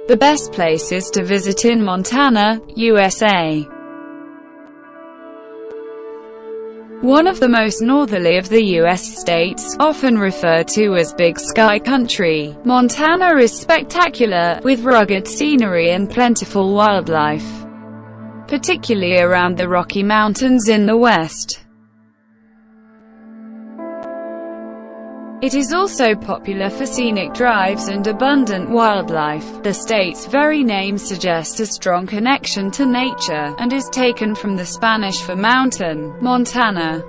The best places to visit in Montana, USA. One of the most northerly of the U.S. states, often referred to as Big Sky Country, Montana is spectacular, with rugged scenery and plentiful wildlife, particularly around the Rocky Mountains in the west. It is also popular for scenic drives and abundant wildlife. The state's very name suggests a strong connection to nature, and is taken from the Spanish for mountain, Montana.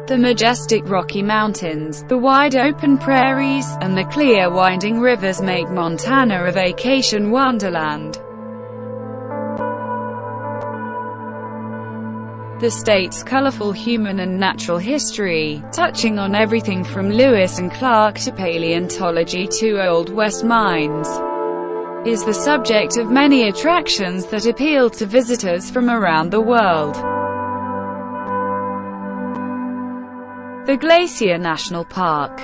The majestic Rocky Mountains, the wide open prairies, and the clear winding rivers make Montana a vacation wonderland. The state's colorful human and natural history, touching on everything from Lewis and Clark to paleontology to Old West mines, is the subject of many attractions that appeal to visitors from around the world. The Glacier National Park.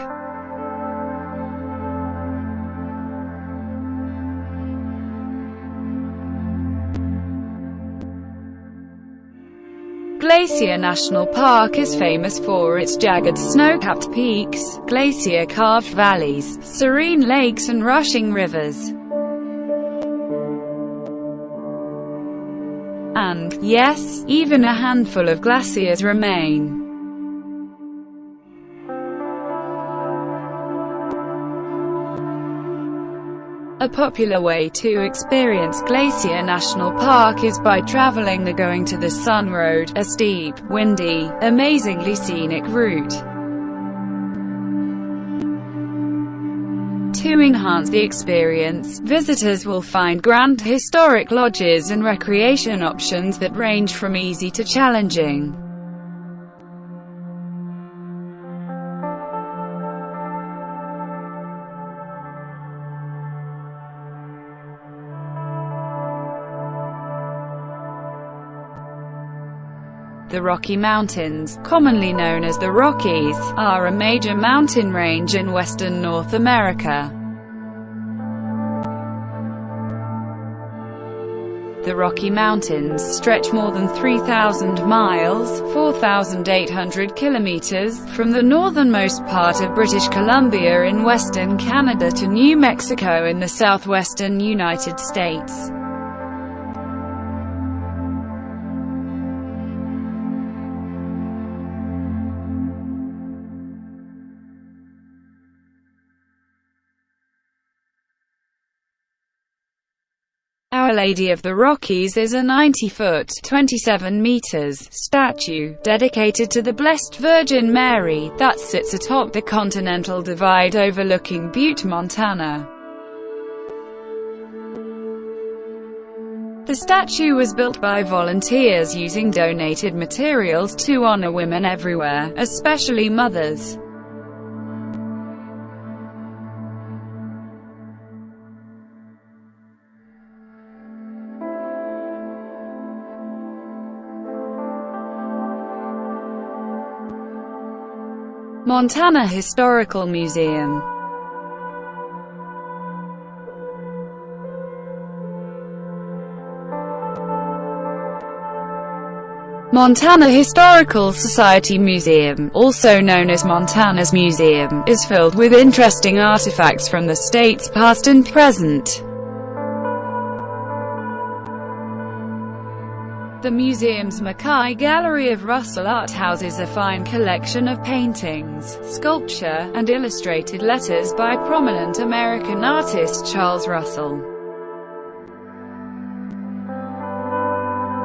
Glacier National Park is famous for its jagged snow-capped peaks, glacier-carved valleys, serene lakes and rushing rivers. And, yes, even a handful of glaciers remain. A popular way to experience Glacier National Park is by traveling the Going to the Sun Road, a steep, windy, amazingly scenic route. To enhance the experience, visitors will find grand historic lodges and recreation options that range from easy to challenging. The Rocky Mountains, commonly known as the Rockies, are a major mountain range in western North America. The Rocky Mountains stretch more than 3,000 miles (4,800 kilometers) from the northernmost part of British Columbia in western Canada to New Mexico in the southwestern United States. Our Lady of the Rockies is a 90-foot (27 meters) statue, dedicated to the Blessed Virgin Mary, that sits atop the Continental Divide overlooking Butte, Montana. The statue was built by volunteers using donated materials to honor women everywhere, especially mothers. Montana Historical Museum. Montana Historical Society Museum, also known as Montana's Museum, is filled with interesting artifacts from the state's past and present. The museum's Mackay Gallery of Russell Art houses a fine collection of paintings, sculpture, and illustrated letters by prominent American artist Charles Russell.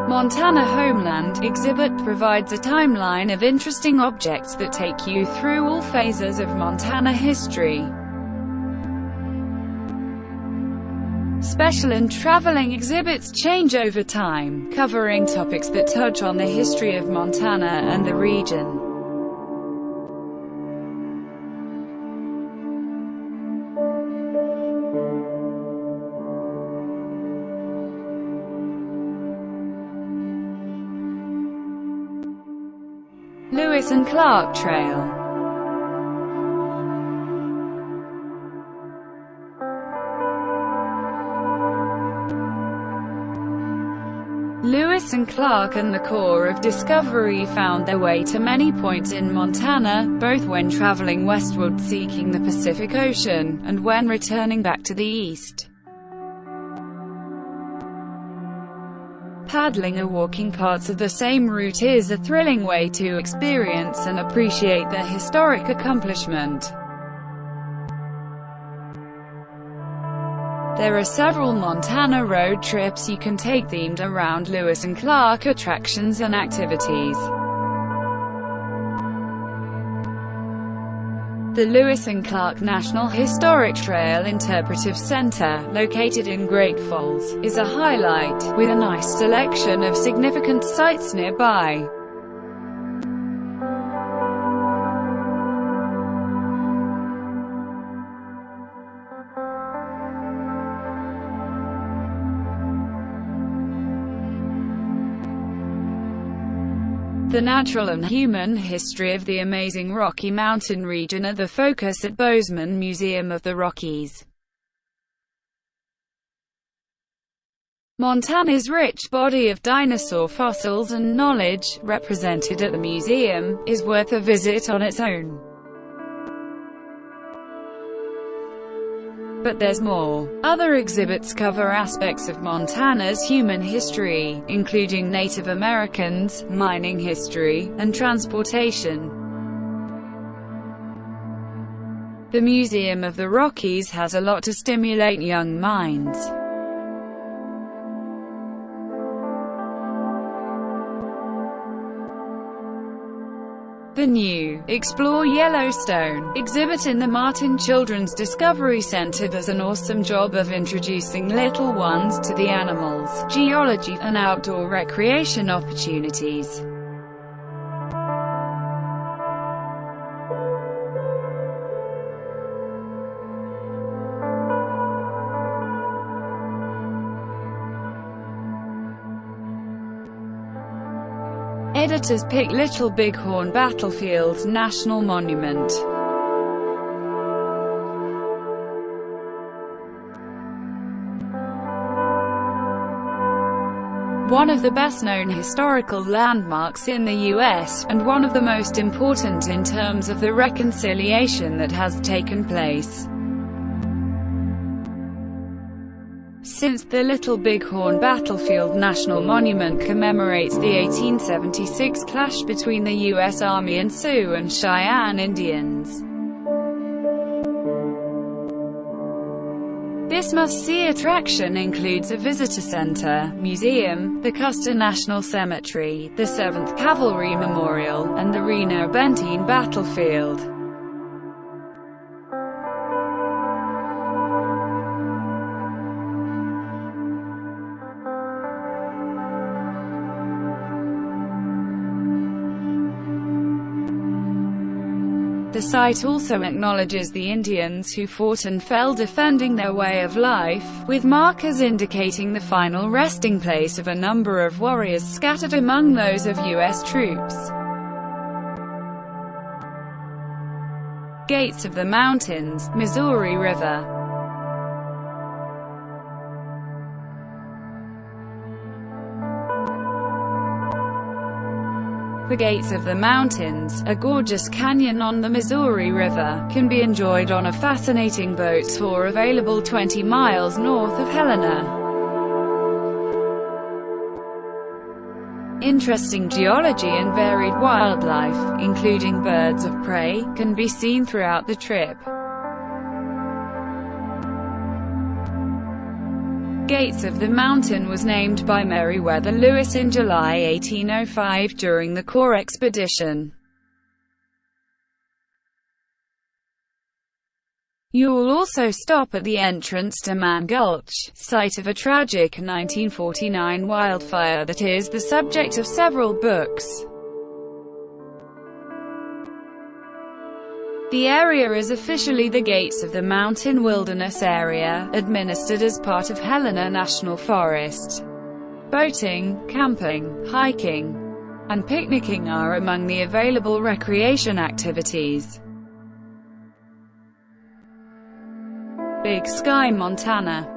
Montana Homeland exhibit provides a timeline of interesting objects that take you through all phases of Montana history. Special and traveling exhibits change over time, covering topics that touch on the history of Montana and the region. Lewis and Clark Trail. Lewis and Clark and the Corps of Discovery found their way to many points in Montana, both when traveling westward seeking the Pacific Ocean, and when returning back to the east. Paddling or walking parts of the same route is a thrilling way to experience and appreciate the historic accomplishment. There are several Montana road trips you can take themed around Lewis and Clark attractions and activities. The Lewis and Clark National Historic Trail Interpretive Center, located in Great Falls, is a highlight, with a nice selection of significant sites nearby. The natural and human history of the amazing Rocky Mountain region are the focus at Bozeman Museum of the Rockies. Montana's rich body of dinosaur fossils and knowledge, represented at the museum, is worth a visit on its own. But there's more. Other exhibits cover aspects of Montana's human history, including Native Americans, mining history, and transportation. The Museum of the Rockies has a lot to stimulate young minds. The new Explore Yellowstone exhibit in the Martin Children's Discovery Center does an awesome job of introducing little ones to the animals, geology, and outdoor recreation opportunities. Editors pick Little Bighorn Battlefield National Monument. One of the best-known historical landmarks in the U.S., and one of the most important in terms of the reconciliation that has taken place. Since the Little Bighorn Battlefield National Monument commemorates the 1876 clash between the U.S. Army and Sioux and Cheyenne Indians. This must-see attraction includes a visitor center, museum, the Custer National Cemetery, the 7th Cavalry Memorial, and the Reno-Benteen Battlefield. The site also acknowledges the Indians who fought and fell defending their way of life, with markers indicating the final resting place of a number of warriors scattered among those of U.S. troops. Gates of the Mountains, Missouri River. The Gates of the Mountains, a gorgeous canyon on the Missouri River, can be enjoyed on a fascinating boat tour available 20 miles north of Helena. Interesting geology and varied wildlife, including birds of prey, can be seen throughout the trip. Gates of the Mountain was named by Meriwether Lewis in July 1805 during the Corps expedition. You'll also stop at the entrance to Mann Gulch, site of a tragic 1949 wildfire that is the subject of several books. The area is officially the Gates of the Mountain Wilderness Area, administered as part of Helena National Forest. Boating, camping, hiking, and picnicking are among the available recreation activities. Big Sky, Montana.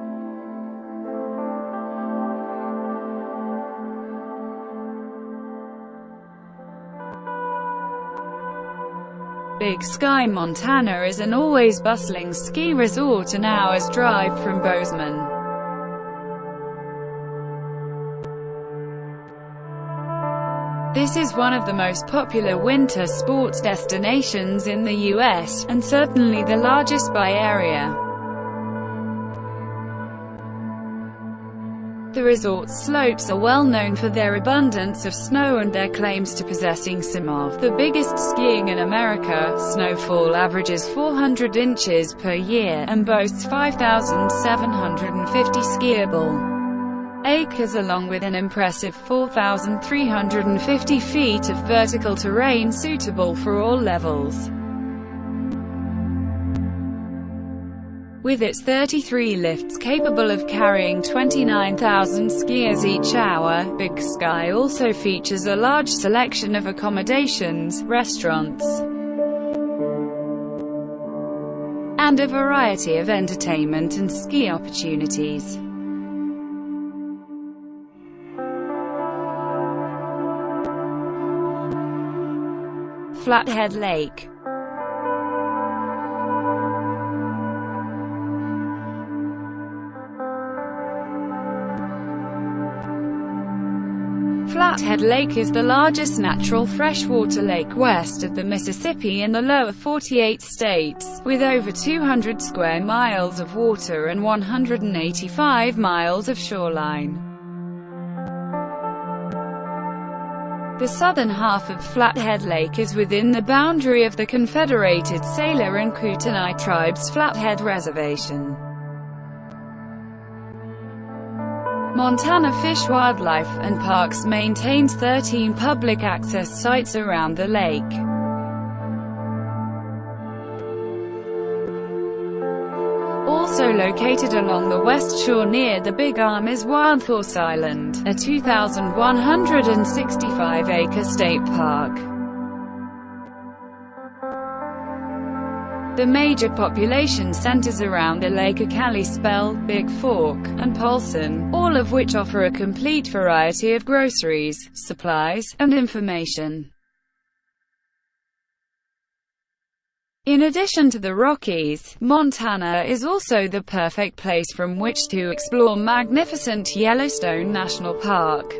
Big Sky, Montana is an always bustling ski resort an hour's drive from Bozeman. This is one of the most popular winter sports destinations in the U.S., and certainly the largest by area. The resort's slopes are well known for their abundance of snow and their claims to possessing some of the biggest skiing in America. Snowfall averages 400 inches per year, and boasts 5,750 skiable acres along with an impressive 4,350 feet of vertical terrain suitable for all levels. With its 33 lifts capable of carrying 29,000 skiers each hour, Big Sky also features a large selection of accommodations, restaurants, and a variety of entertainment and ski opportunities. Flathead Lake. Flathead Lake is the largest natural freshwater lake west of the Mississippi in the lower 48 states, with over 200 square miles of water and 185 miles of shoreline. The southern half of Flathead Lake is within the boundary of the Confederated Sailor and Kootenai Tribes Flathead Reservation. Montana Fish, Wildlife, and Parks maintains 13 public access sites around the lake. Also located along the west shore near the Big Arm is Wildhorse Island, a 2,165-acre state park. The major population centers around the lake are Kalispell, Big Fork, and Polson, all of which offer a complete variety of groceries, supplies, and information. In addition to the Rockies, Montana is also the perfect place from which to explore magnificent Yellowstone National Park.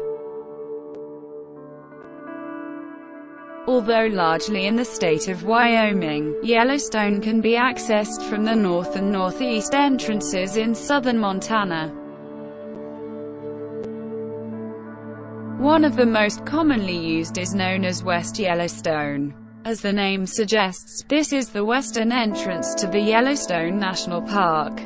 Although largely in the state of Wyoming, Yellowstone can be accessed from the north and northeast entrances in southern Montana. One of the most commonly used is known as West Yellowstone. As the name suggests, this is the western entrance to the Yellowstone National Park.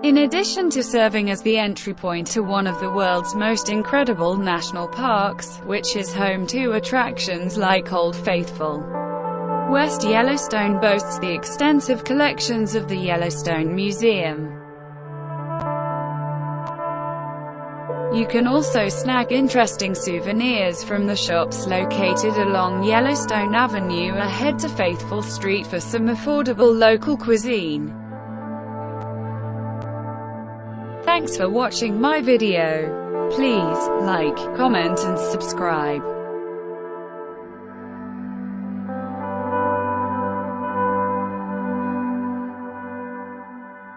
In addition to serving as the entry point to one of the world's most incredible national parks, which is home to attractions like Old Faithful, West Yellowstone boasts the extensive collections of the Yellowstone Museum. You can also snag interesting souvenirs from the shops located along Yellowstone Avenue or head to Faithful Street for some affordable local cuisine. Thanks for watching my video. Please like, comment and subscribe.